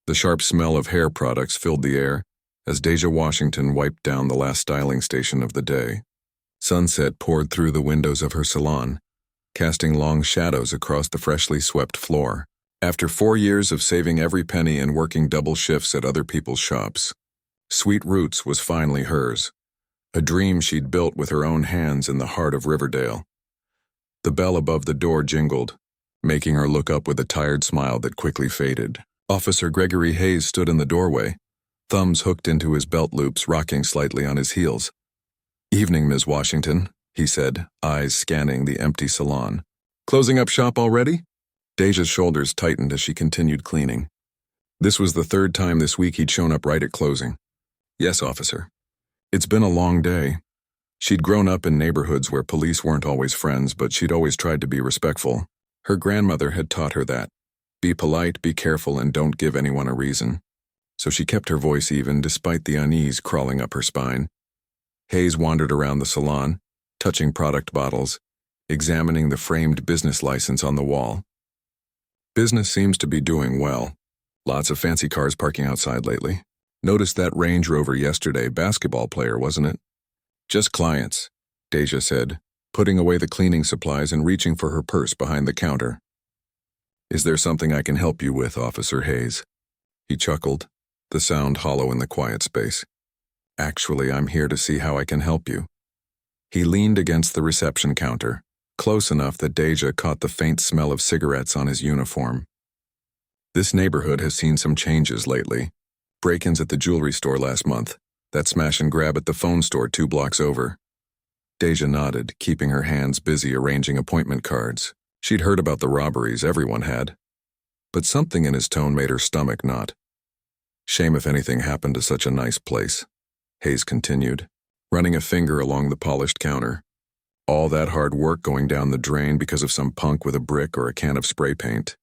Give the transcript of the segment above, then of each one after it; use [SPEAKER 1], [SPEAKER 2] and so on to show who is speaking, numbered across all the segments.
[SPEAKER 1] The sharp smell of hair products filled the air as Deja Washington wiped down the last styling station of the day. Sunset poured through the windows of her salon, casting long shadows across the freshly swept floor. After 4 years of saving every penny and working double shifts at other people's shops, Sweet Roots was finally hers, a dream she'd built with her own hands in the heart of Riverdale. The bell above the door jingled, making her look up with a tired smile that quickly faded. Officer Gregory Hayes stood in the doorway, thumbs hooked into his belt loops, rocking slightly on his heels. "Evening, Ms. Washington," he said, eyes scanning the empty salon. "Closing up shop already?" Deja's shoulders tightened as she continued cleaning. This was the 3rd time this week he'd shown up right at closing. "Yes, officer. It's been a long day." She'd grown up in neighborhoods where police weren't always friends, but she'd always tried to be respectful. Her grandmother had taught her that. Be polite, be careful, and don't give anyone a reason. So she kept her voice even despite the unease crawling up her spine. Hayes wandered around the salon, touching product bottles, examining the framed business license on the wall. "Business seems to be doing well. Lots of fancy cars parking outside lately. Noticed that Range Rover yesterday, basketball player, wasn't it?" "Just clients," Deja said, putting away the cleaning supplies and reaching for her purse behind the counter. "Is there something I can help you with, Officer Hayes?" He chuckled, the sound hollow in the quiet space. "Actually, I'm here to see how I can help you." He leaned against the reception counter, close enough that Deja caught the faint smell of cigarettes on his uniform. "This neighborhood has seen some changes lately. Break-ins at the jewelry store last month, that smash and grab at the phone store 2 blocks over." Deja nodded, keeping her hands busy arranging appointment cards. She'd heard about the robberies, everyone had. But something in his tone made her stomach knot. "Shame if anything happened to such a nice place," Hayes continued, running a finger along the polished counter. "All that hard work going down the drain because of some punk with a brick or a can of spray paint."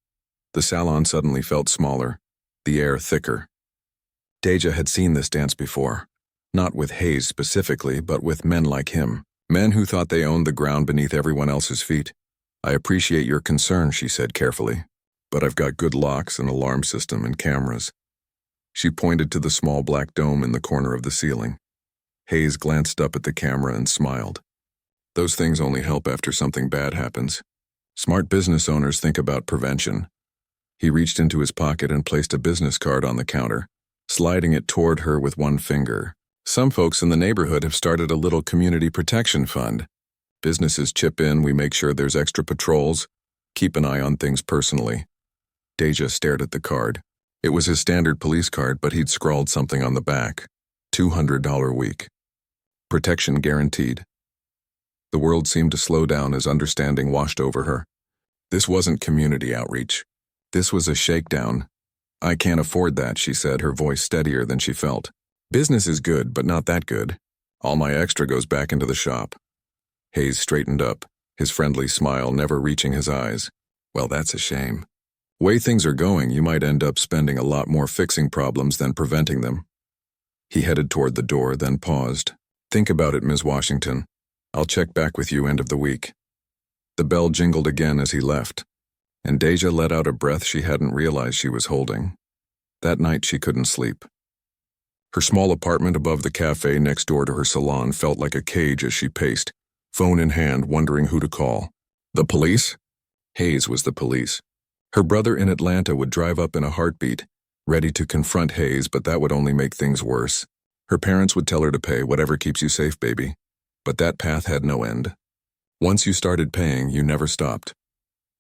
[SPEAKER 1] The salon suddenly felt smaller, the air thicker. Deja had seen this dance before, not with Hayes specifically, but with men like him, men who thought they owned the ground beneath everyone else's feet. "I appreciate your concern," she said carefully, "but I've got good locks, an alarm system, and cameras." She pointed to the small black dome in the corner of the ceiling. Hayes glanced up at the camera and smiled. "Those things only help after something bad happens. Smart business owners think about prevention." He reached into his pocket and placed a business card on the counter, sliding it toward her with one finger. "Some folks in the neighborhood have started a little community protection fund. Businesses chip in, we make sure there's extra patrols, keep an eye on things personally." Deja stared at the card. It was his standard police card, but he'd scrawled something on the back. $200 a week. Protection guaranteed. The world seemed to slow down as understanding washed over her. This wasn't community outreach. This was a shakedown. "I can't afford that," she said, her voice steadier than she felt. "Business is good, but not that good. All my extra goes back into the shop." Hayes straightened up, his friendly smile never reaching his eyes. "Well, that's a shame. Way things are going, you might end up spending a lot more fixing problems than preventing them." He headed toward the door, then paused. "Think about it, Ms. Washington. I'll check back with you end of the week." The bell jingled again as he left, and Deja let out a breath she hadn't realized she was holding. That night she couldn't sleep. Her small apartment above the cafe next door to her salon felt like a cage as she paced, phone in hand, wondering who to call. The police? Hayes was the police. Her brother in Atlanta would drive up in a heartbeat, ready to confront Hayes, but that would only make things worse. Her parents would tell her to pay whatever keeps you safe, baby. But that path had no end. Once you started paying, you never stopped.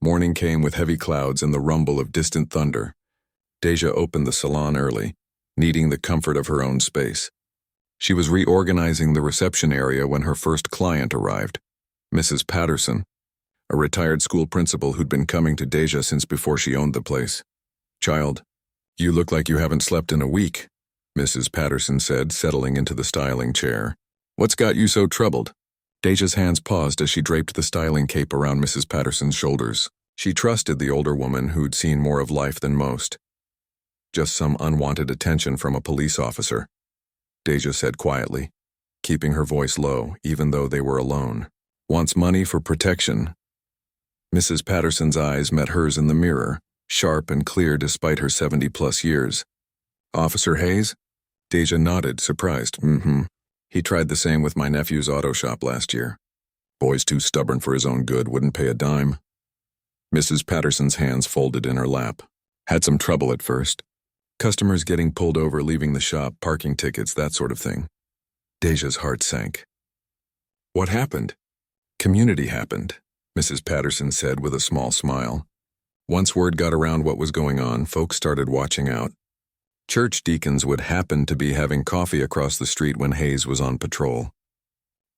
[SPEAKER 1] Morning came with heavy clouds and the rumble of distant thunder. Deja opened the salon early, needing the comfort of her own space. She was reorganizing the reception area when her first client arrived, Mrs. Patterson, a retired school principal who'd been coming to Deja since before she owned the place. "Child, you look like you haven't slept in a week," Mrs. Patterson said, settling into the styling chair. "What's got you so troubled?" Deja's hands paused as she draped the styling cape around Mrs. Patterson's shoulders. She trusted the older woman who'd seen more of life than most. "Just some unwanted attention from a police officer," Deja said quietly, keeping her voice low even though they were alone. "Wants money for protection." Mrs. Patterson's eyes met hers in the mirror, sharp and clear despite her 70-plus years. Officer Hayes? Deja nodded, surprised. He tried the same with my nephew's auto shop last year. Boy's too stubborn for his own good, wouldn't pay a dime. Mrs. Patterson's hands folded in her lap. Had some trouble at first. Customers getting pulled over, leaving the shop, parking tickets, that sort of thing. Deja's heart sank. What happened? Community happened, Mrs. Patterson said with a small smile. Once word got around what was going on, folks started watching out. Church deacons would happen to be having coffee across the street when Hayes was on patrol.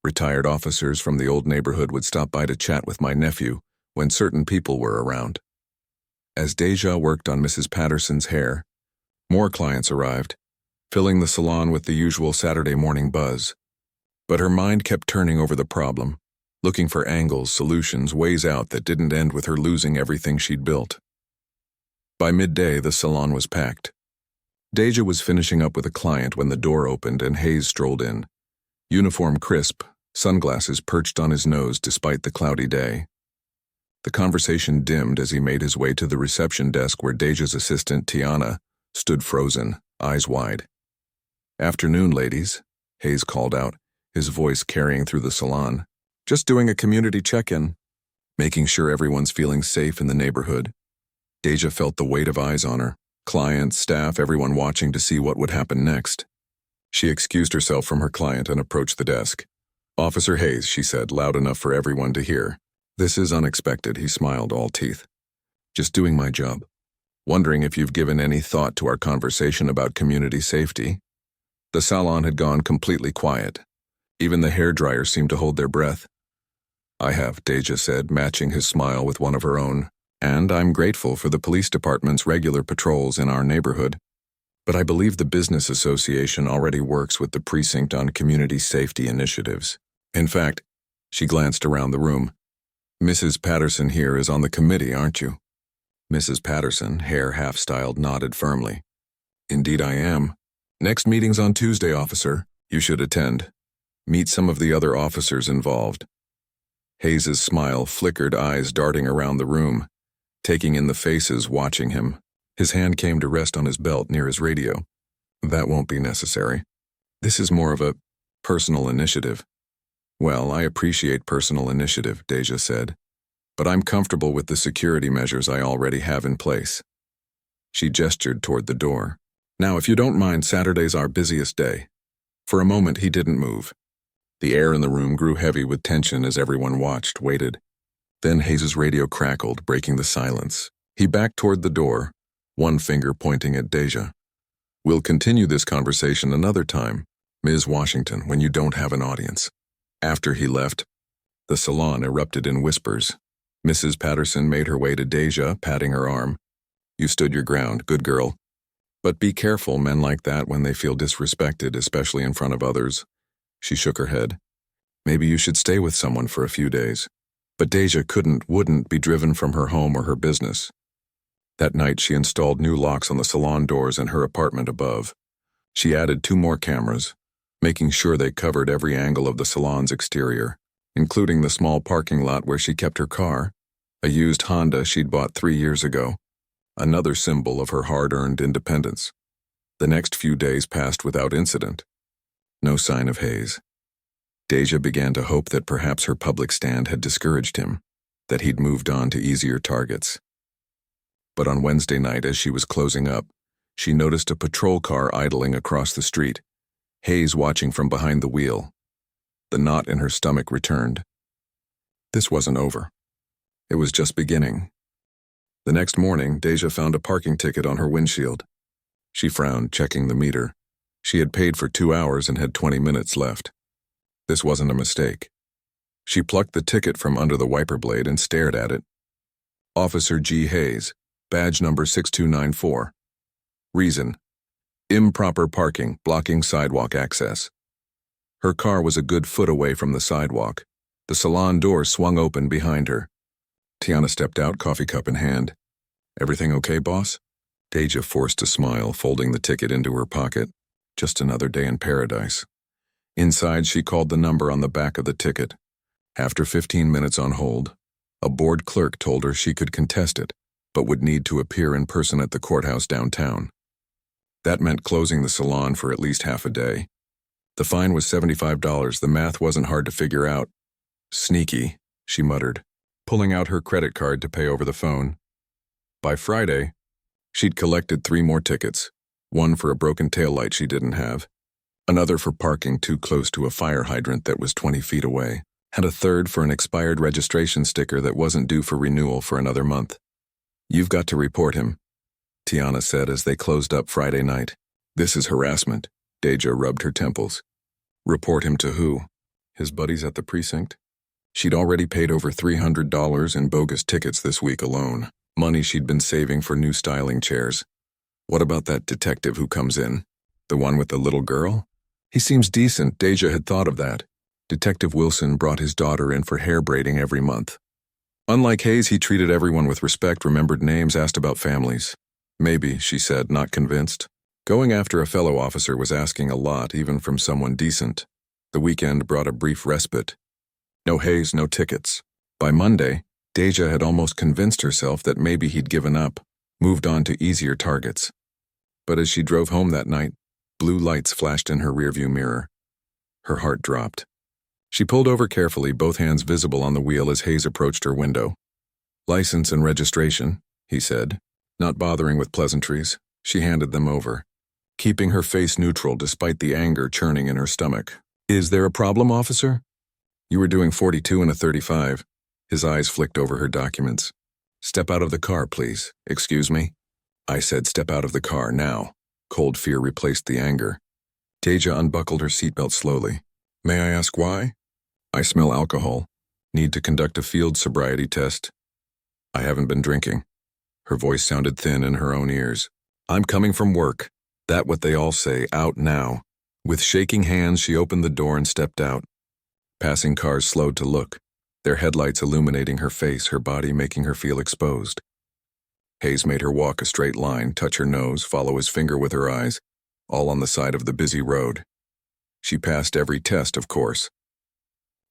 [SPEAKER 1] Retired officers from the old neighborhood would stop by to chat with my nephew when certain people were around. As Deja worked on Mrs. Patterson's hair, more clients arrived, filling the salon with the usual Saturday morning buzz. But her mind kept turning over the problem, looking for angles, solutions, ways out that didn't end with her losing everything she'd built. By midday, the salon was packed. Deja was finishing up with a client when the door opened and Hayes strolled in. Uniform crisp, sunglasses perched on his nose despite the cloudy day. The conversation dimmed as he made his way to the reception desk where Deja's assistant, Tiana, stood frozen, eyes wide. "Afternoon, ladies," Hayes called out, his voice carrying through the salon. "Just doing a community check-in, making sure everyone's feeling safe in the neighborhood." Deja felt the weight of eyes on her, clients, staff, everyone watching to see what would happen next. She excused herself from her client and approached the desk. "Officer Hayes," she said, loud enough for everyone to hear. "This is unexpected," he smiled, all teeth. "Just doing my job. Wondering if you've given any thought to our conversation about community safety." The salon had gone completely quiet. Even the hairdryers seemed to hold their breath. "I have," Deja said, matching his smile with one of her own. "And I'm grateful for the police department's regular patrols in our neighborhood. But I believe the Business Association already works with the precinct on community safety initiatives. In fact," she glanced around the room, "Mrs. Patterson here is on the committee, aren't you?" Mrs. Patterson, hair half-styled, nodded firmly. "Indeed I am. Next meeting's on Tuesday, officer. You should attend. Meet some of the other officers involved." Hayes's smile flickered, eyes darting around the room, taking in the faces watching him. His hand came to rest on his belt near his radio. "That won't be necessary. This is more of a personal initiative." "Well, I appreciate personal initiative," Deja said, "but I'm comfortable with the security measures I already have in place." She gestured toward the door. "Now, if you don't mind, Saturday's our busiest day." For a moment, he didn't move. The air in the room grew heavy with tension as everyone watched, waited. Then Hayes's radio crackled, breaking the silence. He backed toward the door, one finger pointing at Deja. "We'll continue this conversation another time, Ms. Washington, when you don't have an audience." After he left, the salon erupted in whispers. Mrs. Patterson made her way to Deja, patting her arm. "You stood your ground, good girl. But be careful, men like that, when they feel disrespected, especially in front of others." She shook her head. "Maybe you should stay with someone for a few days." But Deja wouldn't be driven from her home or her business. That night she installed new locks on the salon doors in her apartment above. She added 2 more cameras, making sure they covered every angle of the salon's exterior, including the small parking lot where she kept her car, a used Honda she'd bought 3 years ago, another symbol of her hard-earned independence. The next few days passed without incident. No sign of Hayes. Deja began to hope that perhaps her public stand had discouraged him, that he'd moved on to easier targets. But on Wednesday night, as she was closing up, she noticed a patrol car idling across the street, Hayes watching from behind the wheel. The knot in her stomach returned. This wasn't over. It was just beginning. The next morning, Deja found a parking ticket on her windshield. She frowned, checking the meter. She had paid for 2 hours and had 20 minutes left. This wasn't a mistake. She plucked the ticket from under the wiper blade and stared at it. Officer G. Hayes, badge number 6294. Reason: improper parking, blocking sidewalk access. Her car was a good foot away from the sidewalk. The salon door swung open behind her. Tiana stepped out, coffee cup in hand. "Everything okay, boss?" Deja forced a smile, folding the ticket into her pocket. Just another day in paradise. Inside, she called the number on the back of the ticket. After 15 minutes on hold, a board clerk told her she could contest it, but would need to appear in person at the courthouse downtown. That meant closing the salon for at least half a day. The fine was $75. The math wasn't hard to figure out. Sneaky, she muttered, pulling out her credit card to pay over the phone. By Friday, she'd collected 3 more tickets, one for a broken taillight she didn't have, another for parking too close to a fire hydrant that was 20 feet away, and a third for an expired registration sticker that wasn't due for renewal for another month. "You've got to report him," Tiana said as they closed up Friday night. "This is harassment." Deja rubbed her temples. Report him to who? His buddies at the precinct? She'd already paid over $300 in bogus tickets this week alone, money she'd been saving for new styling chairs. What about that detective who comes in? The one with the little girl? He seems decent. Deja had thought of that. Detective Wilson brought his daughter in for hair braiding every month. Unlike Hayes, he treated everyone with respect, remembered names, asked about families. Maybe, she said, not convinced. Going after a fellow officer was asking a lot, even from someone decent. The weekend brought a brief respite. No Hayes, no tickets. By Monday, Deja had almost convinced herself that maybe he'd given up, moved on to easier targets. But as she drove home that night, blue lights flashed in her rearview mirror. Her heart dropped. She pulled over carefully, both hands visible on the wheel as Hayes approached her window. "License and registration," he said. Not bothering with pleasantries, she handed them over, keeping her face neutral despite the anger churning in her stomach. "Is there a problem, officer?" "You were doing 42 and a 35. His eyes flicked over her documents. "Step out of the car, please." "Excuse me?" "I said step out of the car, now." Cold fear replaced the anger. Deja unbuckled her seatbelt slowly. "May I ask why?" "I smell alcohol. Need to conduct a field sobriety test." "I haven't been drinking." Her voice sounded thin in her own ears. "I'm coming from work. That what they all say, out now." With shaking hands, she opened the door and stepped out. Passing cars slowed to look, their headlights illuminating her face, her body making her feel exposed. Hayes made her walk a straight line, touch her nose, follow his finger with her eyes, all on the side of the busy road. She passed every test, of course.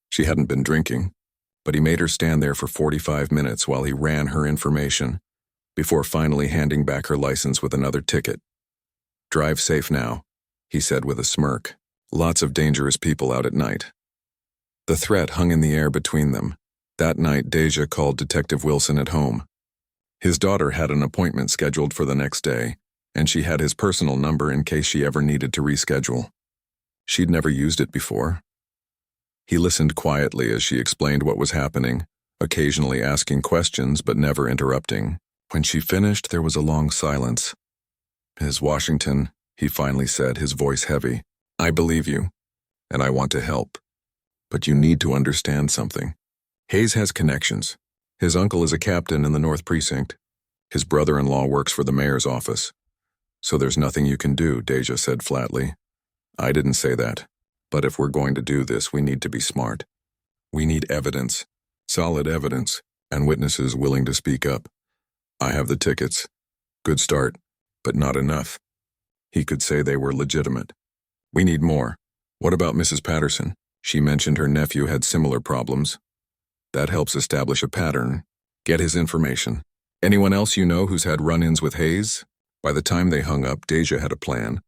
[SPEAKER 1] She hadn't been drinking, but he made her stand there for 45 minutes while he ran her information, before finally handing back her license with another ticket. "Drive safe now," he said with a smirk. Lots of dangerous people out at night. The threat hung in the air between them. That night, Deja called Detective Wilson at home. His daughter had an appointment scheduled for the next day, and she had his personal number in case she ever needed to reschedule. She'd never used it before. He listened quietly as she explained what was happening, occasionally asking questions but never interrupting. When she finished, there was a long silence. "Ms. Washington," he finally said, his voice heavy, "I believe you, and I want to help. But you need to understand something. Hayes has connections. His uncle is a captain in the North Precinct. His brother-in-law works for the mayor's office. So there's nothing you can do," Deja said flatly. "I didn't say that. But if we're going to do this, we need to be smart. We need evidence, solid evidence, and witnesses willing to speak up. I have the tickets. Good start, but not enough. He could say they were legitimate. We need more. What about Mrs. Patterson? She mentioned her nephew had similar problems. That helps establish a pattern. Get his information. Anyone else you know who's had run-ins with Hayes?" By the time they hung up, Deja had a plan.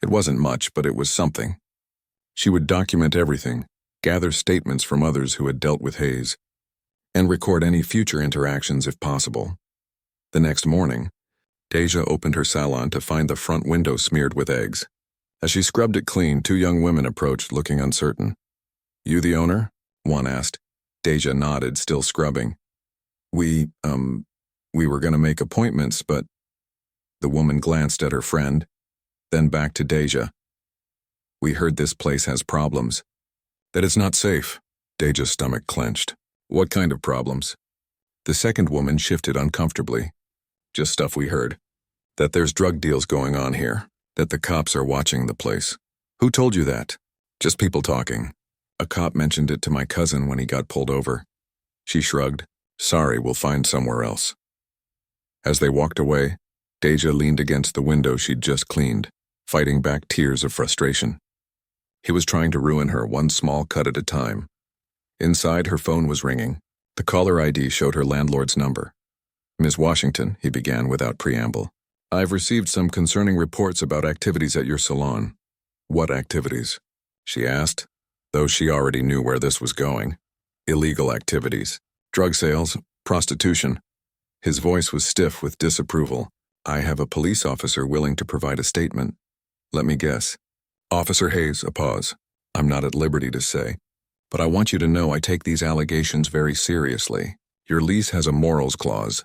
[SPEAKER 1] It wasn't much, but it was something. She would document everything, gather statements from others who had dealt with Hayes, and record any future interactions if possible. The next morning, Deja opened her salon to find the front window smeared with eggs. As she scrubbed it clean, 2 young women approached, looking uncertain. "You the owner?" one asked. Deja nodded, still scrubbing. We were going to make appointments, but..." The woman glanced at her friend, then back to Deja. "We heard this place has problems. That it's not safe." Deja's stomach clenched. "What kind of problems?" The second woman shifted uncomfortably. "Just stuff we heard. That there's drug deals going on here. That the cops are watching the place." "Who told you that?" "Just people talking. A cop mentioned it to my cousin when he got pulled over." She shrugged. "Sorry, we'll find somewhere else." As they walked away, Deja leaned against the window she'd just cleaned, fighting back tears of frustration. He was trying to ruin her, one small cut at a time. Inside, her phone was ringing. The caller ID showed her landlord's number. "Ms. Washington," he began without preamble. I've received some concerning reports about activities at your salon. What activities? She asked, though she already knew where this was going. Illegal activities. Drug sales, prostitution. His voice was stiff with disapproval. I have a police officer willing to provide a statement. Let me guess. Officer Hayes, a pause. I'm not at liberty to say, but I want you to know I take these allegations very seriously. Your lease has a morals clause.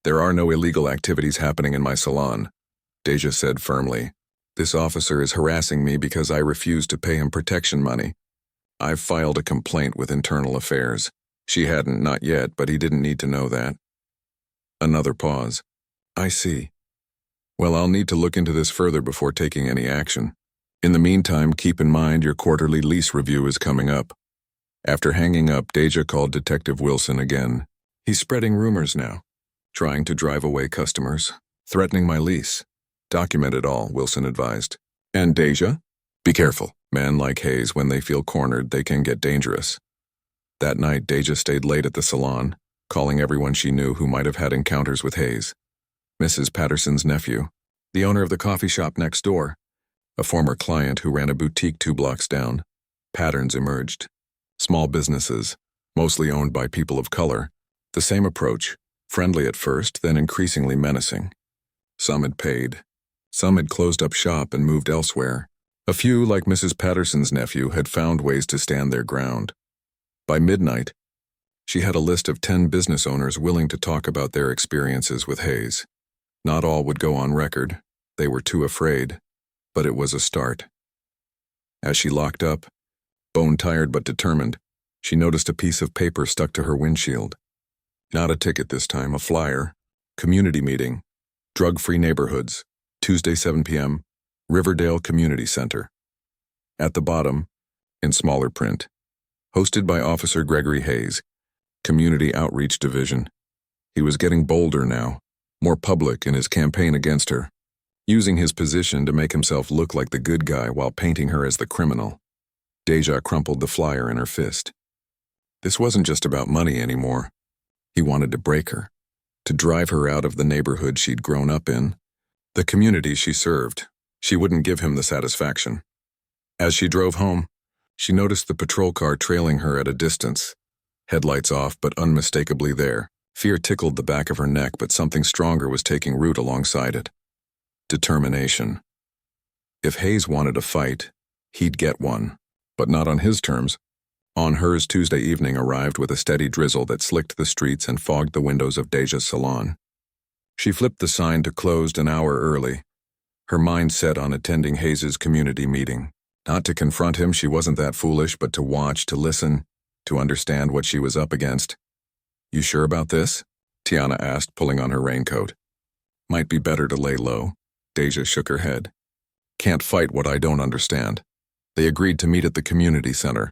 [SPEAKER 1] There are no illegal activities happening in my salon, Deja said firmly. This officer is harassing me because I refuse to pay him protection money. I've filed a complaint with Internal Affairs. She hadn't, not yet, but he didn't need to know that. Another pause. I see. Well, I'll need to look into this further before taking any action. In the meantime, keep in mind your quarterly lease review is coming up. After hanging up, Deja called Detective Wilson again. He's spreading rumors now. Trying to drive away customers. Threatening my lease. Document it all, Wilson advised. And Deja? Be careful. Men like Hayes, when they feel cornered, they can get dangerous. That night, Deja stayed late at the salon, calling everyone she knew who might have had encounters with Hayes. Mrs. Patterson's nephew, the owner of the coffee shop next door, a former client who ran a boutique 2 blocks down. Patterns emerged. Small businesses, mostly owned by people of color. The same approach, friendly at first, then increasingly menacing. Some had paid. Some had closed up shop and moved elsewhere. A few, like Mrs. Patterson's nephew, had found ways to stand their ground. By midnight, she had a list of 10 business owners willing to talk about their experiences with Hayes. Not all would go on record. They were too afraid. But it was a start. As she locked up, bone-tired but determined, she noticed a piece of paper stuck to her windshield. Not a ticket this time, a flyer. Community meeting. Drug-free neighborhoods. Tuesday 7 p.m. Riverdale Community Center. At the bottom, in smaller print, hosted by Officer Gregory Hayes, Community Outreach Division. He was getting bolder now, more public in his campaign against her, using his position to make himself look like the good guy while painting her as the criminal. Deja crumpled the flyer in her fist. This wasn't just about money anymore. He wanted to break her, to drive her out of the neighborhood she'd grown up in, the community she served. She wouldn't give him the satisfaction. As she drove home, she noticed the patrol car trailing her at a distance. Headlights off, but unmistakably there. Fear tickled the back of her neck, but something stronger was taking root alongside it. Determination. If Hayes wanted a fight, he'd get one, but not on his terms. On hers, Tuesday evening arrived with a steady drizzle that slicked the streets and fogged the windows of Deja's salon. She flipped the sign to closed an hour early, her mind set on attending Hayes's community meeting. Not to confront him, she wasn't that foolish, but to watch, to listen, to understand what she was up against. You sure about this? Tiana asked, pulling on her raincoat. Might be better to lay low. Deja shook her head. Can't fight what I don't understand. They agreed to meet at the community center.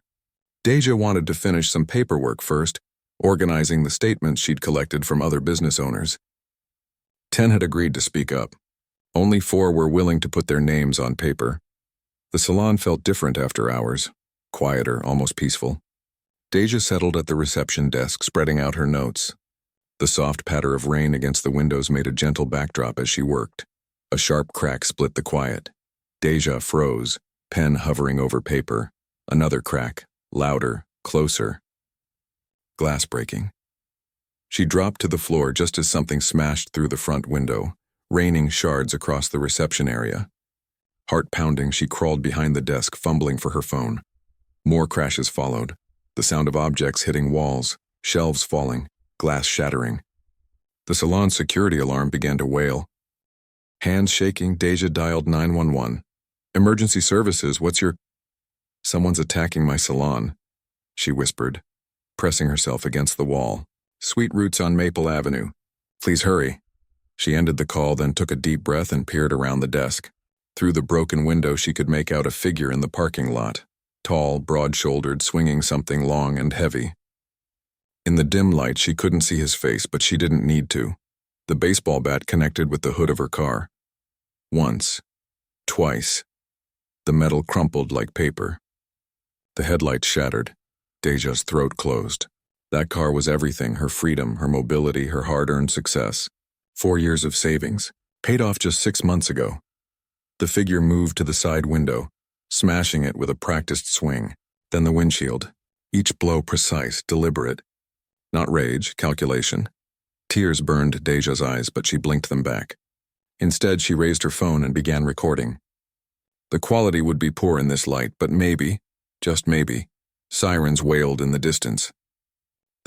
[SPEAKER 1] Deja wanted to finish some paperwork first, organizing the statements she'd collected from other business owners. 10 had agreed to speak up. Only 4 were willing to put their names on paper. The salon felt different after hours, quieter, almost peaceful. Deja settled at the reception desk, spreading out her notes. The soft patter of rain against the windows made a gentle backdrop as she worked. A sharp crack split the quiet. Deja froze, pen hovering over paper. Another crack, louder, closer. Glass breaking. She dropped to the floor just as something smashed through the front window, raining shards across the reception area. Heart pounding, she crawled behind the desk, fumbling for her phone. More crashes followed, the sound of objects hitting walls, shelves falling, glass shattering. The salon's security alarm began to wail. Hands shaking, Deja dialed 911. Emergency services, what's your... Someone's attacking my salon, she whispered, pressing herself against the wall. Sweet Roots on Maple Avenue. Please hurry. She ended the call, then took a deep breath and peered around the desk. Through the broken window, she could make out a figure in the parking lot, tall, broad-shouldered, swinging something long and heavy. In the dim light, she couldn't see his face, but she didn't need to. The baseball bat connected with the hood of her car. Once. Twice. The metal crumpled like paper. The headlights shattered. Deja's throat closed. That car was everything, her freedom, her mobility, her hard-earned success. 4 years of savings. Paid off just 6 months ago. The figure moved to the side window, smashing it with a practiced swing. Then the windshield. Each blow precise, deliberate. Not rage, calculation. Tears burned Deja's eyes, but she blinked them back. Instead, she raised her phone and began recording. The quality would be poor in this light, but maybe, just maybe, sirens wailed in the distance.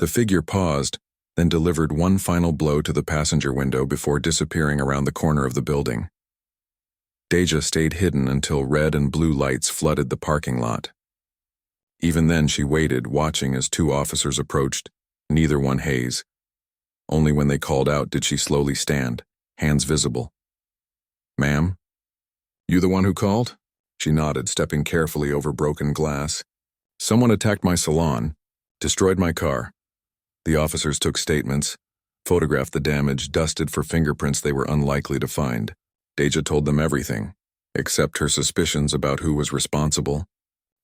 [SPEAKER 1] The figure paused, then delivered one final blow to the passenger window before disappearing around the corner of the building. Deja stayed hidden until red and blue lights flooded the parking lot. Even then she waited, watching as 2 officers approached, neither one Hayes. Only when they called out did she slowly stand, hands visible. "Ma'am? You the one who called?" She nodded, stepping carefully over broken glass. "Someone attacked my salon, destroyed my car." The officers took statements, photographed the damage, dusted for fingerprints they were unlikely to find. Deja told them everything, except her suspicions about who was responsible.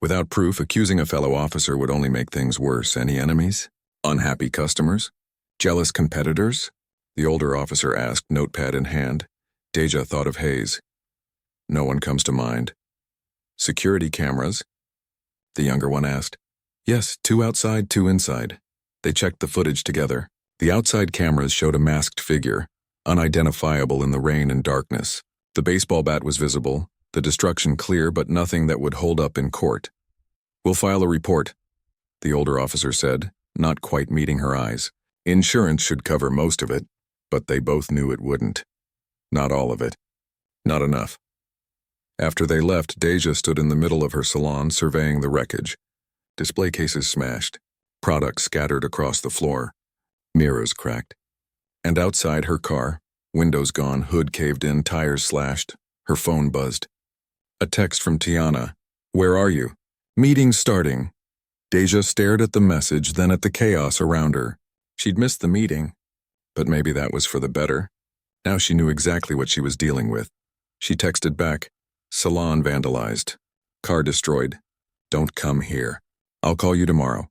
[SPEAKER 1] Without proof, accusing a fellow officer would only make things worse. Any enemies? Unhappy customers? Jealous competitors? The older officer asked, notepad in hand. Deja thought of Hayes. No one comes to mind. Security cameras? The younger one asked. Yes, 2 outside, 2 inside. They checked the footage together. The outside cameras showed a masked figure, unidentifiable in the rain and darkness. The baseball bat was visible, the destruction clear, but nothing that would hold up in court. "We'll file a report," the older officer said, not quite meeting her eyes. Insurance should cover most of it, but they both knew it wouldn't. Not all of it. Not enough. After they left, Deja stood in the middle of her salon, surveying the wreckage. Display cases smashed, products scattered across the floor, mirrors cracked. And outside her car, windows gone, hood caved in, tires slashed, her phone buzzed. A text from Tiana. "Where are you?" "Meeting starting." Deja stared at the message, then at the chaos around her. She'd missed the meeting, but maybe that was for the better. Now she knew exactly what she was dealing with. She texted back, "Salon vandalized. Car destroyed. Don't come here. I'll call you tomorrow."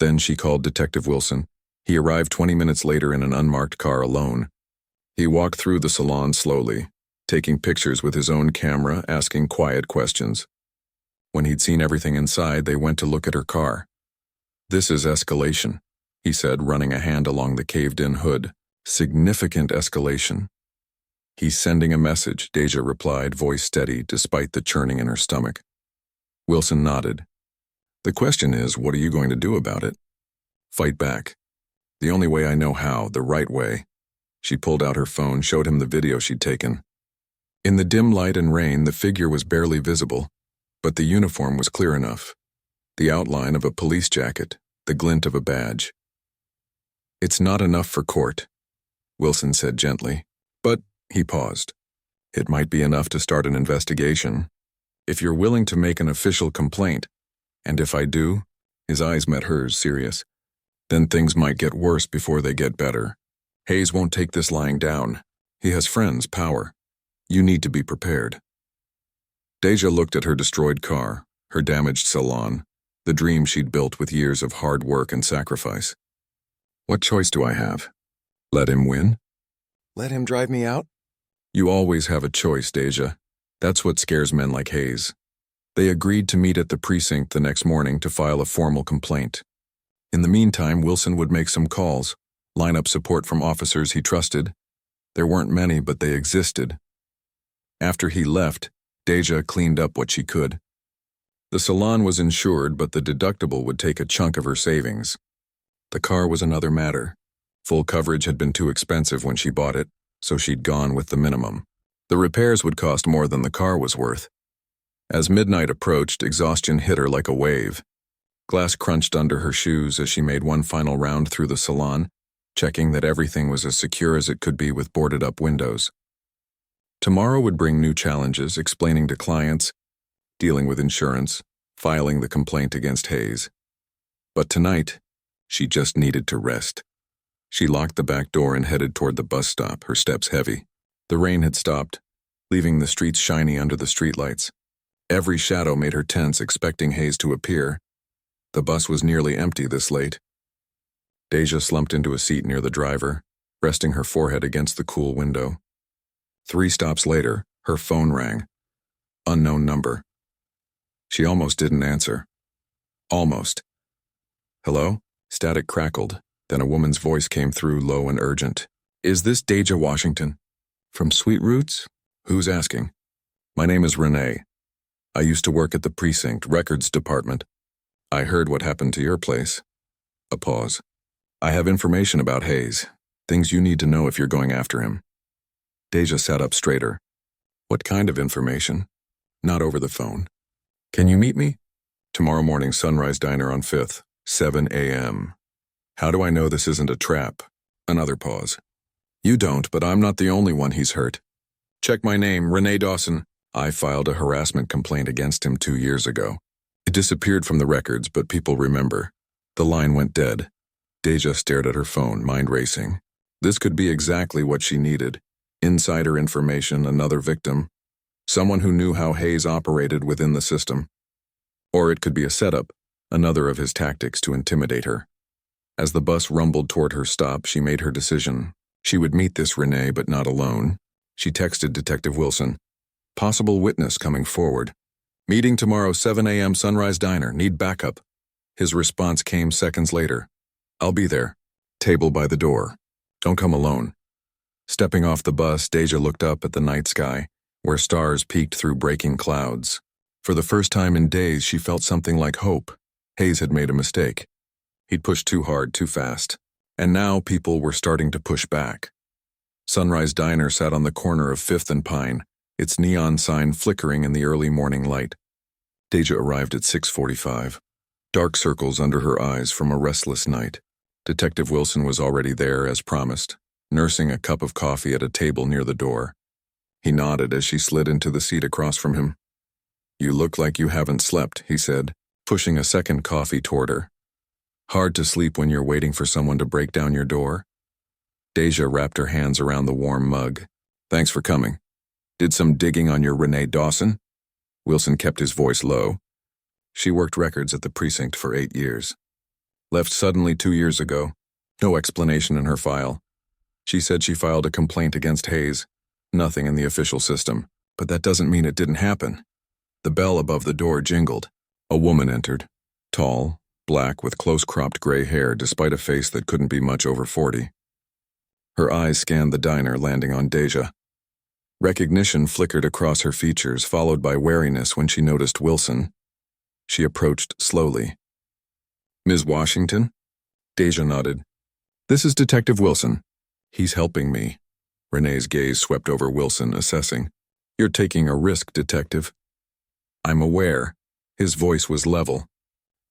[SPEAKER 1] Then she called Detective Wilson. He arrived 20 minutes later in an unmarked car alone. He walked through the salon slowly, taking pictures with his own camera, asking quiet questions. When he'd seen everything inside, they went to look at her car. "This is escalation," he said, running a hand along the caved-in hood. "Significant escalation." "He's sending a message," Deja replied, voice steady despite the churning in her stomach. Wilson nodded. "The question is, what are you going to do about it?" "Fight back. The only way I know how, the right way." She pulled out her phone, showed him the video she'd taken. In the dim light and rain, the figure was barely visible, but the uniform was clear enough. The outline of a police jacket, the glint of a badge. "It's not enough for court," Wilson said gently. "But," he paused, "it might be enough to start an investigation. If you're willing to make an official complaint, and if I do," his eyes met hers, serious, "then things might get worse before they get better. Hayes won't take this lying down. He has friends, power. You need to be prepared." Deja looked at her destroyed car, her damaged salon, the dream she'd built with years of hard work and sacrifice. "What choice do I have? Let him win? Let him drive me out?" "You always have a choice, Deja. That's what scares men like Hayes." They agreed to meet at the precinct the next morning to file a formal complaint. In the meantime, Wilson would make some calls, line up support from officers he trusted. There weren't many, but they existed. After he left, Deja cleaned up what she could. The salon was insured, but the deductible would take a chunk of her savings. The car was another matter. Full coverage had been too expensive when she bought it, so she'd gone with the minimum. The repairs would cost more than the car was worth. As midnight approached, exhaustion hit her like a wave. Glass crunched under her shoes as she made one final round through the salon, checking that everything was as secure as it could be with boarded-up windows. Tomorrow would bring new challenges, explaining to clients, dealing with insurance, filing the complaint against Hayes. But tonight, she just needed to rest. She locked the back door and headed toward the bus stop, her steps heavy. The rain had stopped, leaving the streets shiny under the streetlights. Every shadow made her tense, expecting Hayes to appear. The bus was nearly empty this late. Deja slumped into a seat near the driver, resting her forehead against the cool window. 3 stops later, her phone rang. Unknown number. She almost didn't answer. Almost. Hello? Static crackled. Then a woman's voice came through, low and urgent. Is this Deja Washington? From Sweet Roots? Who's asking? My name is Renee. I used to work at the precinct records department. I heard what happened to your place. A pause. I have information about Hayes. Things you need to know if you're going after him. Deja sat up straighter. What kind of information? Not over the phone. Can you meet me? Tomorrow morning, Sunrise Diner on 5th, 7 a.m. How do I know this isn't a trap? Another pause. You don't, but I'm not the only one he's hurt. Check my name, Renee Dawson. I filed a harassment complaint against him 2 years ago. It disappeared from the records, but people remember. The line went dead. Deja stared at her phone, mind racing. This could be exactly what she needed. Insider information, another victim. Someone who knew how Hayes operated within the system. Or it could be a setup, another of his tactics to intimidate her. As the bus rumbled toward her stop, she made her decision. She would meet this Renee, but not alone. She texted Detective Wilson. Possible witness coming forward. Meeting tomorrow, 7 a.m. Sunrise Diner. Need backup. His response came seconds later. I'll be there. Table by the door. Don't come alone. Stepping off the bus, Deja looked up at the night sky, where stars peeked through breaking clouds. For the first time in days, she felt something like hope. Hayes had made a mistake. He'd pushed too hard, too fast. And now people were starting to push back. Sunrise Diner sat on the corner of 5th and Pine, its neon sign flickering in the early morning light. Deja arrived at 6:45. Dark circles under her eyes from a restless night. Detective Wilson was already there, as promised, nursing a cup of coffee at a table near the door. He nodded as she slid into the seat across from him. You look like you haven't slept, he said, pushing a second coffee toward her. Hard to sleep when you're waiting for someone to break down your door? Deja wrapped her hands around the warm mug. Thanks for coming. Did some digging on your Renee Dawson? Wilson kept his voice low. She worked records at the precinct for 8 years. Left suddenly 2 years ago. No explanation in her file. She said she filed a complaint against Hayes. Nothing in the official system, but that doesn't mean it didn't happen. The bell above the door jingled. A woman entered. Tall, black with close-cropped gray hair despite a face that couldn't be much over 40. Her eyes scanned the diner, landing on Deja. Recognition flickered across her features, followed by wariness when she noticed Wilson. She approached slowly. Ms. Washington? Deja nodded. This is Detective Wilson. He's helping me. Renee's gaze swept over Wilson, assessing. You're taking a risk, Detective. I'm aware. His voice was level.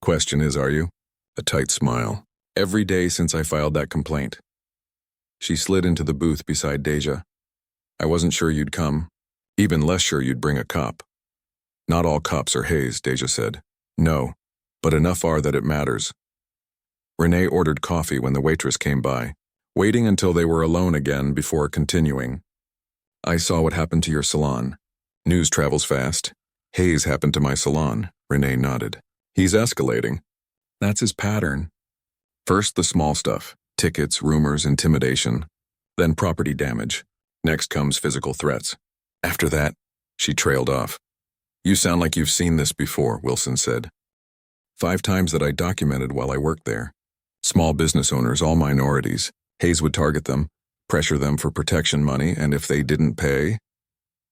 [SPEAKER 1] Question is, are you? A tight smile. Every day since I filed that complaint. She slid into the booth beside Deja. I wasn't sure you'd come. Even less sure you'd bring a cop. Not all cops are Hayes, Deja said. No, but enough are that it matters. Renee ordered coffee when the waitress came by, waiting until they were alone again before continuing. I saw what happened to your salon. News travels fast. Hayes happened to my salon, Renee nodded. He's escalating. That's his pattern. First the small stuff, tickets, rumors, intimidation. Then property damage. Next comes physical threats. After that, she trailed off. You sound like you've seen this before, Wilson said. 5 times that I documented while I worked there. Small business owners, all minorities. Hayes would target them, pressure them for protection money, and if they didn't pay...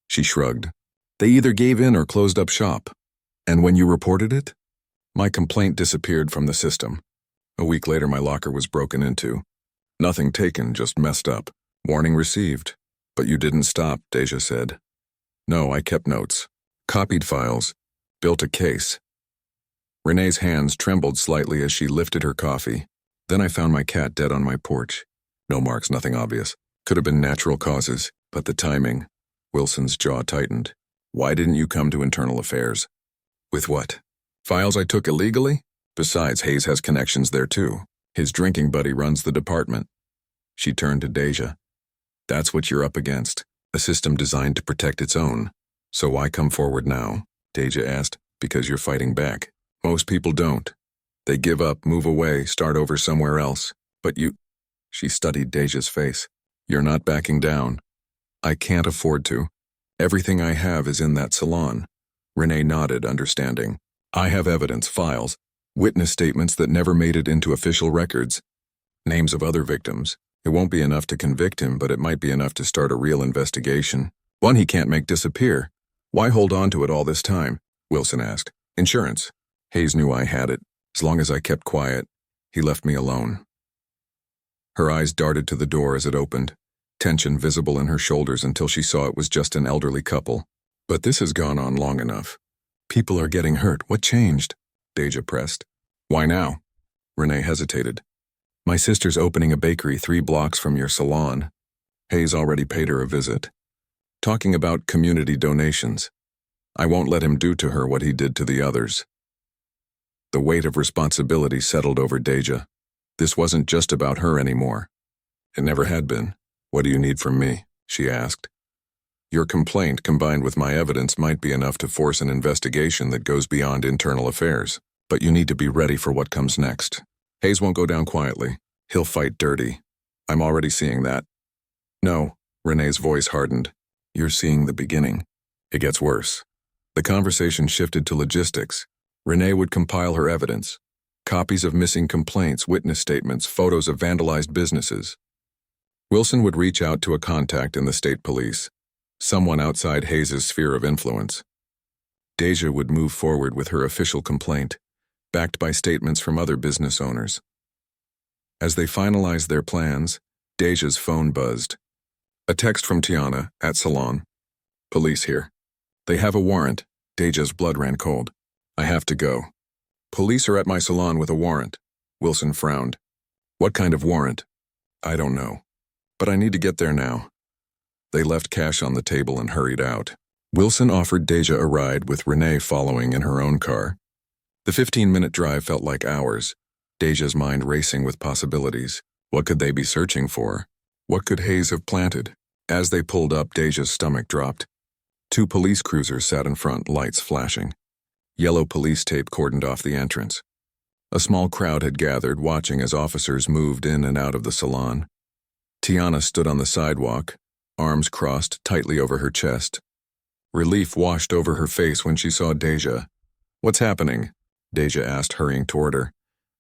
[SPEAKER 1] She shrugged. They either gave in or closed up shop. And when you reported it? My complaint disappeared from the system. A week later, my locker was broken into. Nothing taken, just messed up. Warning received. But you didn't stop, Deja said. No, I kept notes. Copied files. Built a case. Renee's hands trembled slightly as she lifted her coffee. Then I found my cat dead on my porch. No marks, nothing obvious. Could have been natural causes, but the timing. Wilson's jaw tightened. Why didn't you come to internal affairs? With what? Files I took illegally? Besides, Hayes has connections there too. His drinking buddy runs the department. She turned to Deja. That's what you're up against. A system designed to protect its own. So why come forward now? Deja asked. Because you're fighting back. Most people don't. They give up, move away, start over somewhere else. But you... She studied Deja's face. You're not backing down. I can't afford to. Everything I have is in that salon. Renee nodded, understanding. I have evidence, files, witness statements that never made it into official records, names of other victims. It won't be enough to convict him, but it might be enough to start a real investigation. One he can't make disappear. Why hold on to it all this time? Wilson asked. Insurance. Hayes knew I had it. As long as I kept quiet, he left me alone. Her eyes darted to the door as it opened, tension visible in her shoulders until she saw it was just an elderly couple. But this has gone on long enough. People are getting hurt. What changed? Deja pressed. Why now? Renee hesitated. My sister's opening a bakery 3 blocks from your salon. Hayes already paid her a visit. Talking about community donations. I won't let him do to her what he did to the others. The weight of responsibility settled over Deja. This wasn't just about her anymore. It never had been. What do you need from me? She asked. Your complaint combined with my evidence might be enough to force an investigation that goes beyond internal affairs. But you need to be ready for what comes next. Hayes won't go down quietly. He'll fight dirty. I'm already seeing that. No, Renee's voice hardened. You're seeing the beginning. It gets worse. The conversation shifted to logistics. Renee would compile her evidence. Copies of missing complaints, witness statements, photos of vandalized businesses. Wilson would reach out to a contact in the state police. Someone outside Hayes' sphere of influence. Deja would move forward with her official complaint, backed by statements from other business owners. As they finalized their plans, Deja's phone buzzed. A text from Tiana, at salon. Police here. They have a warrant. Deja's blood ran cold. I have to go. Police are at my salon with a warrant. Wilson frowned. What kind of warrant? I don't know. But I need to get there now. They left cash on the table and hurried out. Wilson offered Deja a ride with Renee following in her own car. The 15-minute drive felt like hours, Deja's mind racing with possibilities. What could they be searching for? What could Hayes have planted? As they pulled up, Deja's stomach dropped. 2 police cruisers sat in front, lights flashing. Yellow police tape cordoned off the entrance. A small crowd had gathered, watching as officers moved in and out of the salon. Tiana stood on the sidewalk, arms crossed tightly over her chest. Relief washed over her face when she saw Deja. What's happening? Deja asked, hurrying toward her.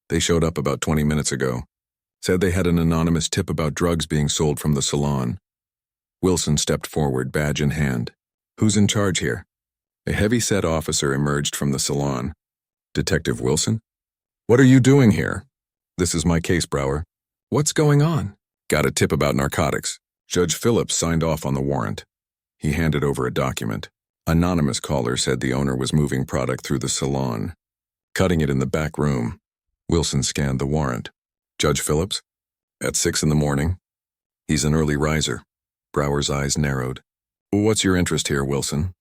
[SPEAKER 1] They showed up about 20 minutes ago. Said they had an anonymous tip about drugs being sold from the salon. Wilson stepped forward, badge in hand. Who's in charge here? A heavy-set officer emerged from the salon. Detective Wilson? What are you doing here? This is my case, Brower. What's going on? Got a tip about narcotics. Judge Phillips signed off on the warrant. He handed over a document. Anonymous caller said the owner was moving product through the salon, cutting it in the back room. Wilson scanned the warrant. Judge Phillips? At 6 in the morning. He's an early riser. Brower's eyes narrowed. What's your interest here, Wilson?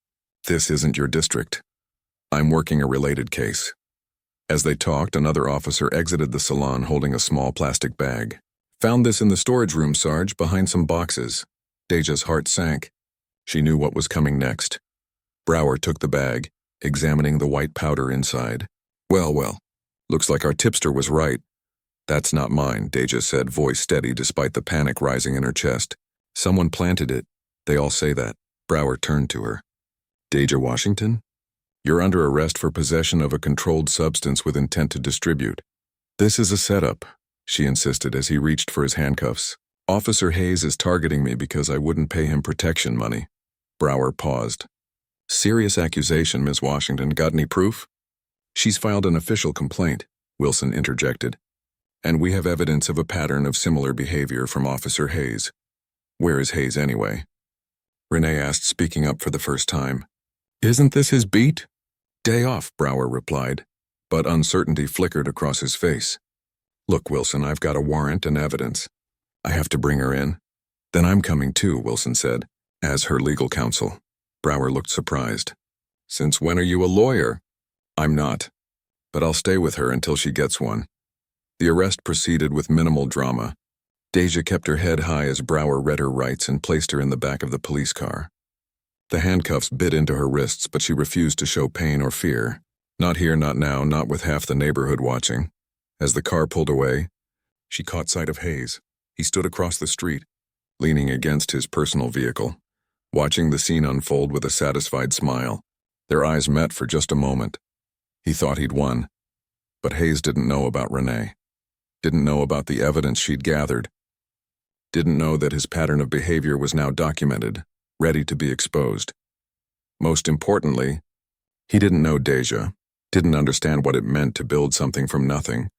[SPEAKER 1] This isn't your district. I'm working a related case. As they talked, another officer exited the salon holding a small plastic bag. Found this in the storage room, Sarge, behind some boxes. Deja's heart sank. She knew what was coming next. Brower took the bag, examining the white powder inside. Well, looks like our tipster was right. That's not mine, Deja said, voice steady despite the panic rising in her chest. Someone planted it. They all say that. Brower turned to her. Deja Washington? You're under arrest for possession of a controlled substance with intent to distribute. This is a setup, she insisted as he reached for his handcuffs. Officer Hayes is targeting me because I wouldn't pay him protection money. Brower paused. Serious accusation, Ms. Washington. Got any proof? She's filed an official complaint, Wilson interjected. And we have evidence of a pattern of similar behavior from Officer Hayes. Where is Hayes anyway? Renee asked, speaking up for the first time. Isn't this his beat? Day off, Brower replied, but uncertainty flickered across his face. Look, Wilson, I've got a warrant and evidence. I have to bring her in. Then I'm coming too, Wilson said, as her legal counsel. Brower looked surprised. Since when are you a lawyer? I'm not, but I'll stay with her until she gets one. The arrest proceeded with minimal drama. Deja kept her head high as Brower read her rights and placed her in the back of the police car. The handcuffs bit into her wrists, but she refused to show pain or fear. Not here, not now, not with half the neighborhood watching. As the car pulled away, she caught sight of Hayes. He stood across the street, leaning against his personal vehicle, watching the scene unfold with a satisfied smile. Their eyes met for just a moment. He thought he'd won. But Hayes didn't know about Renee. Didn't know about the evidence she'd gathered. Didn't know that his pattern of behavior was now documented, ready to be exposed. Most importantly, he didn't know Deja, didn't understand what it meant to build something from nothing,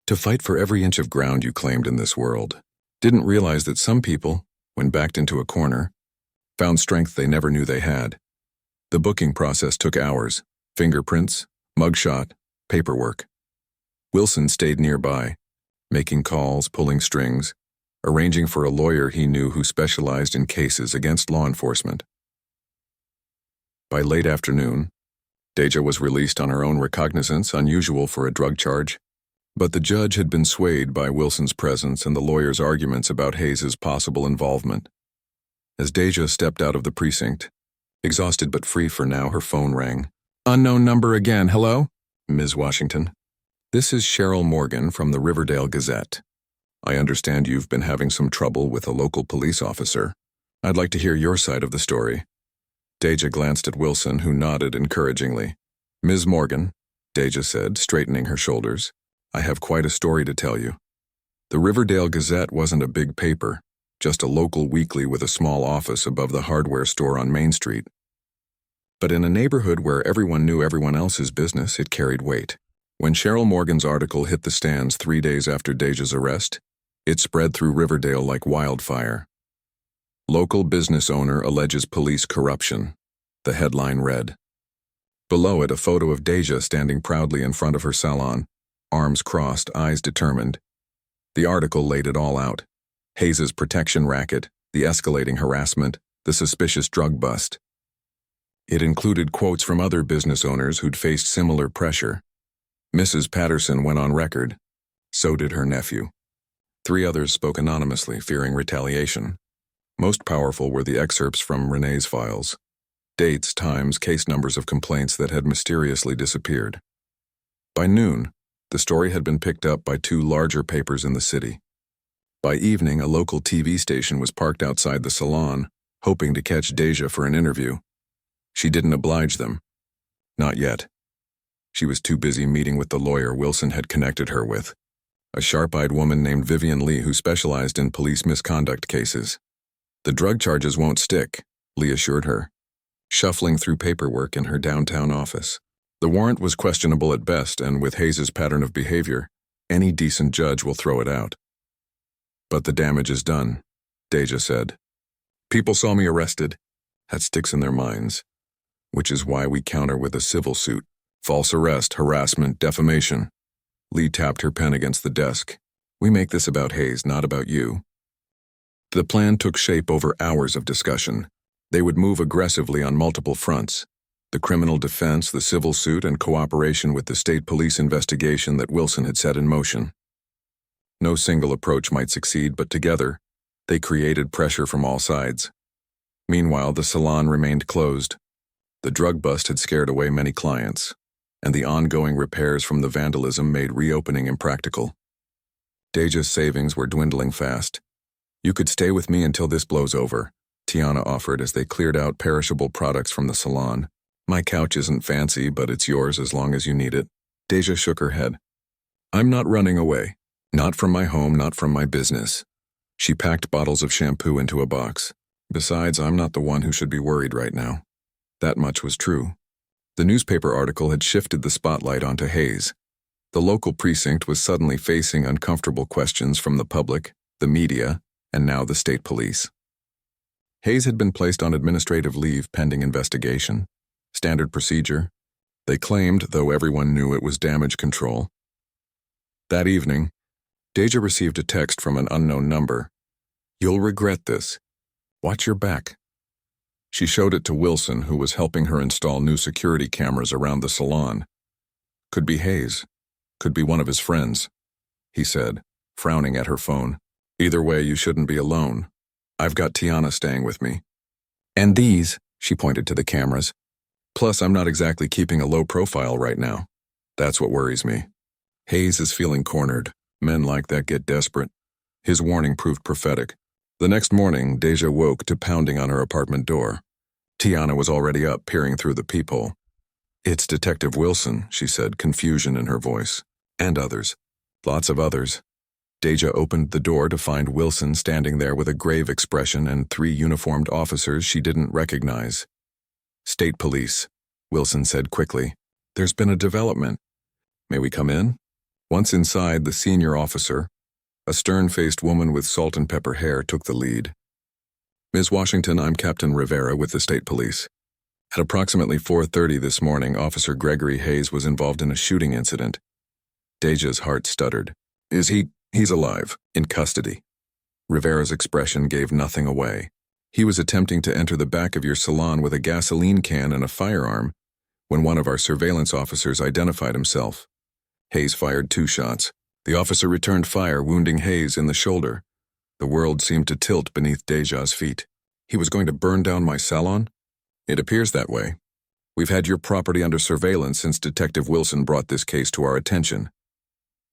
[SPEAKER 1] to fight for every inch of ground you claimed in this world. Didn't realize that some people, when backed into a corner, found strength they never knew they had. The booking process took hours, fingerprints, mugshot, paperwork. Wilson stayed nearby, making calls, pulling strings, arranging for a lawyer he knew who specialized in cases against law enforcement. By late afternoon, Deja was released on her own recognizance, unusual for a drug charge, but the judge had been swayed by Wilson's presence and the lawyer's arguments about Hayes's possible involvement. As Deja stepped out of the precinct, exhausted but free for now, her phone rang. "Unknown number again, hello? Ms. Washington. This is Cheryl Morgan from the Riverdale Gazette. I understand you've been having some trouble with a local police officer. I'd like to hear your side of the story." Deja glanced at Wilson, who nodded encouragingly. "Ms. Morgan," Deja said, straightening her shoulders, "I have quite a story to tell you. The Riverdale Gazette wasn't a big paper, just a local weekly with a small office above the hardware store on Main Street. But in a neighborhood where everyone knew everyone else's business, it carried weight. When Cheryl Morgan's article hit the stands 3 days after Deja's arrest, it spread through Riverdale like wildfire. "Local business owner alleges police corruption," the headline read. Below it, a photo of Deja standing proudly in front of her salon, arms crossed, eyes determined. The article laid it all out. Hayes's protection racket, the escalating harassment, the suspicious drug bust. It included quotes from other business owners who'd faced similar pressure. Mrs. Patterson went on record. So did her nephew. 3 others spoke anonymously, fearing retaliation. Most powerful were the excerpts from Renee's files. Dates, times, case numbers of complaints that had mysteriously disappeared. By noon, the story had been picked up by 2 larger papers in the city. By evening, a local TV station was parked outside the salon, hoping to catch Deja for an interview. She didn't oblige them. Not yet. She was too busy meeting with the lawyer Wilson had connected her with, a sharp-eyed woman named Vivian Lee who specialized in police misconduct cases. "The drug charges won't stick," Lee assured her, shuffling through paperwork in her downtown office. "The warrant was questionable at best, and with Hayes's pattern of behavior, any decent judge will throw it out." "But the damage is done," Deja said. "People saw me arrested. That sticks in their minds. Which is why we counter with a civil suit. False arrest, harassment, defamation." Lee tapped her pen against the desk. "We make this about Hayes, not about you." The plan took shape over hours of discussion. They would move aggressively on multiple fronts: the criminal defense, the civil suit, and cooperation with the state police investigation that Wilson had set in motion. No single approach might succeed, but together, they created pressure from all sides. Meanwhile, the salon remained closed. The drug bust had scared away many clients, and the ongoing repairs from the vandalism made reopening impractical. Deja's savings were dwindling fast. "You could stay with me until this blows over," Tiana offered as they cleared out perishable products from the salon. "My couch isn't fancy, but it's yours as long as you need it." Deja shook her head. "I'm not running away. Not from my home, not from my business." She packed bottles of shampoo into a box. "Besides, I'm not the one who should be worried right now." That much was true. The newspaper article had shifted the spotlight onto Hayes. The local precinct was suddenly facing uncomfortable questions from the public, the media, and now the state police. Hayes had been placed on administrative leave pending investigation. Standard procedure. They claimed, though everyone knew it was damage control. That evening, Deja received a text from an unknown number. "You'll regret this. Watch your back." She showed it to Wilson, who was helping her install new security cameras around the salon. "Could be Hayes. Could be one of his friends," he said, frowning at her phone. "Either way, you shouldn't be alone. I've got Tiana staying with me. And these," she pointed to the cameras. "Plus, I'm not exactly keeping a low profile right now. That's what worries me." Hayes is feeling cornered. Men like that get desperate. His warning proved prophetic. The next morning, Deja woke to pounding on her apartment door. Tiana was already up, peering through the peephole. "It's Detective Wilson," she said, confusion in her voice. "And others. Lots of others." Deja opened the door to find Wilson standing there with a grave expression and 3 uniformed officers she didn't recognize. "State Police," Wilson said quickly. "There's been a development. May we come in?" Once inside, the senior officer, a stern-faced woman with salt and pepper hair, took the lead. "Ms. Washington, I'm Captain Rivera with the State Police. At approximately 4:30 this morning, Officer Gregory Hayes was involved in a shooting incident." Deja's heart stuttered. "Is he? He's alive, in custody." Rivera's expression gave nothing away. "He was attempting to enter the back of your salon with a gasoline can and a firearm when one of our surveillance officers identified himself. Hayes fired 2 shots. The officer returned fire, wounding Hayes in the shoulder. The world seemed to tilt beneath Deja's feet. He was going to burn down my salon? It appears that way. We've had your property under surveillance since Detective Wilson brought this case to our attention."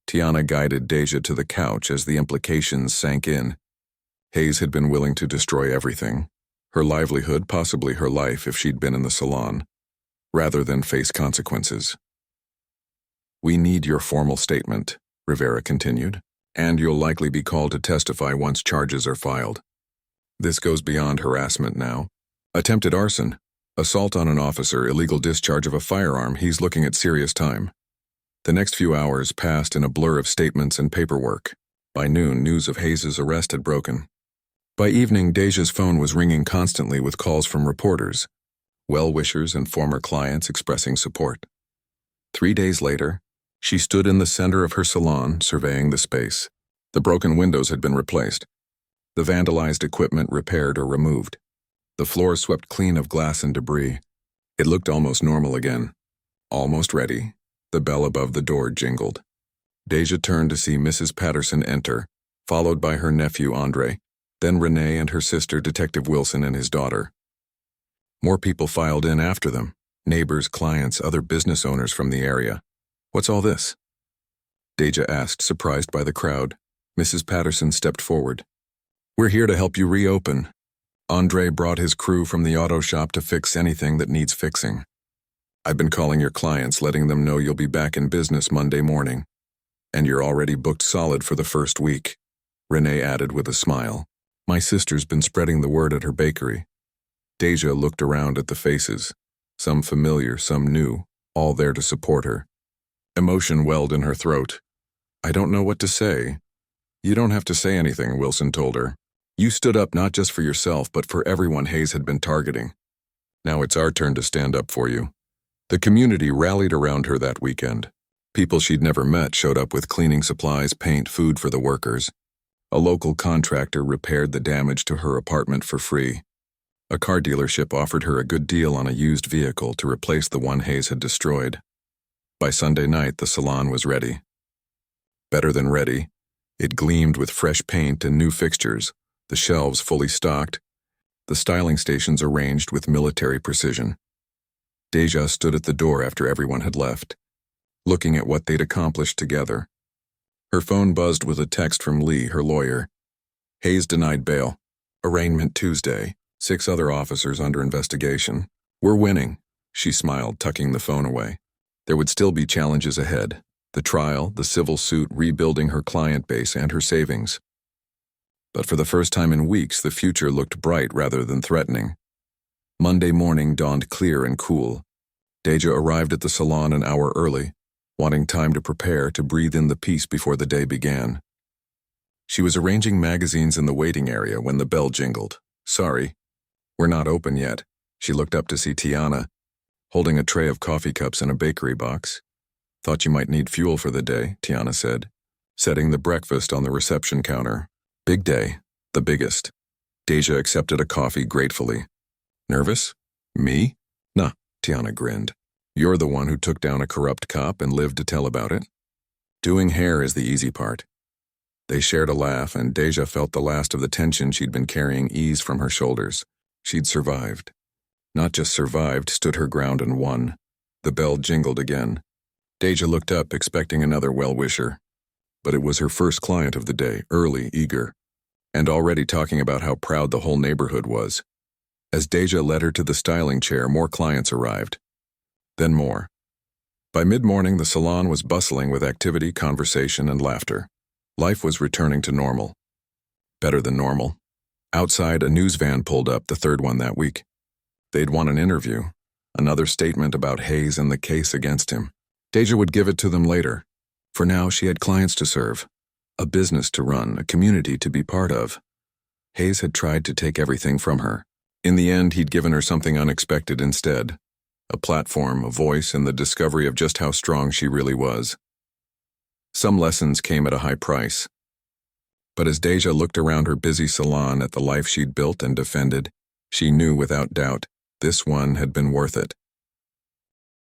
[SPEAKER 1] Tiana guided Deja to the couch as the implications sank in. Hayes had been willing to destroy everything. Her livelihood, possibly her life if she'd been in the salon, rather than face consequences. "We need your formal statement," Rivera continued, "and you'll likely be called to testify once charges are filed. This goes beyond harassment now. Attempted arson, assault on an officer, illegal discharge of a firearm, he's looking at serious time." The next few hours passed in a blur of statements and paperwork. By noon, news of Hayes' arrest had broken. By evening, Deja's phone was ringing constantly with calls from reporters, well-wishers and former clients expressing support. 3 days later, she stood in the center of her salon, surveying the space. The broken windows had been replaced, the vandalized equipment repaired or removed, the floor swept clean of glass and debris. It looked almost normal again. Almost ready. The bell above the door jingled. Deja turned to see Mrs. Patterson enter, followed by her nephew Andre, then Renee and her sister Detective Wilson and his daughter. More people filed in after them, neighbors, clients, other business owners from the area. "What's all this?" Deja asked, surprised by the crowd. Mrs. Patterson stepped forward. "We're here to help you reopen. Andre brought his crew from the auto shop to fix anything that needs fixing. I've been calling your clients, letting them know you'll be back in business Monday morning. And you're already booked solid for the first week," Renee added with a smile. "My sister's been spreading the word at her bakery." Deja looked around at the faces, some familiar, some new, all there to support her. Emotion welled in her throat. "I don't know what to say." "You don't have to say anything," Wilson told her. "You stood up not just for yourself, but for everyone Hayes had been targeting. Now it's our turn to stand up for you." The community rallied around her that weekend. People she'd never met showed up with cleaning supplies, paint, food for the workers. A local contractor repaired the damage to her apartment for free. A car dealership offered her a good deal on a used vehicle to replace the one Hayes had destroyed. By Sunday night, the salon was ready. Better than ready. It gleamed with fresh paint and new fixtures, the shelves fully stocked, the styling stations arranged with military precision. Deja stood at the door after everyone had left, looking at what they'd accomplished together. Her phone buzzed with a text from Lee, her lawyer. "Hayes denied bail. Arraignment Tuesday. 6 other officers under investigation. We're winning," she smiled, tucking the phone away. There would still be challenges ahead. The trial, the civil suit, rebuilding her client base and her savings. But for the first time in weeks, the future looked bright rather than threatening. Monday morning dawned clear and cool. Deja arrived at the salon an hour early, wanting time to prepare, to breathe in the peace before the day began. She was arranging magazines in the waiting area when the bell jingled. "Sorry, we're not open yet." She looked up to see Tiana, holding a tray of coffee cups and a bakery box. "Thought you might need fuel for the day," Tiana said, setting the breakfast on the reception counter. "Big day, the biggest." Deja accepted a coffee gratefully. "Nervous? Me?" "Nah," Tiana grinned. "You're the one who took down a corrupt cop and lived to tell about it. Doing hair is the easy part." They shared a laugh, and Deja felt the last of the tension she'd been carrying ease from her shoulders. She'd survived. Not just survived, stood her ground and won. The bell jingled again. Deja looked up, expecting another well-wisher. But it was her first client of the day, early, eager. and already talking about how proud the whole neighborhood was. As Deja led her to the styling chair, more clients arrived. Then more. By mid-morning, the salon was bustling with activity, conversation, and laughter. Life was returning to normal. Better than normal. Outside, a news van pulled up, the third one that week. They'd want an interview, another statement about Hayes and the case against him. Deja would give it to them later. For now, she had clients to serve, a business to run, a community to be part of. Hayes had tried to take everything from her. In the end, he'd given her something unexpected instead. A platform, a voice, and the discovery of just how strong she really was. Some lessons came at a high price. But as Deja looked around her busy salon at the life she'd built and defended, she knew without doubt this one had been worth it.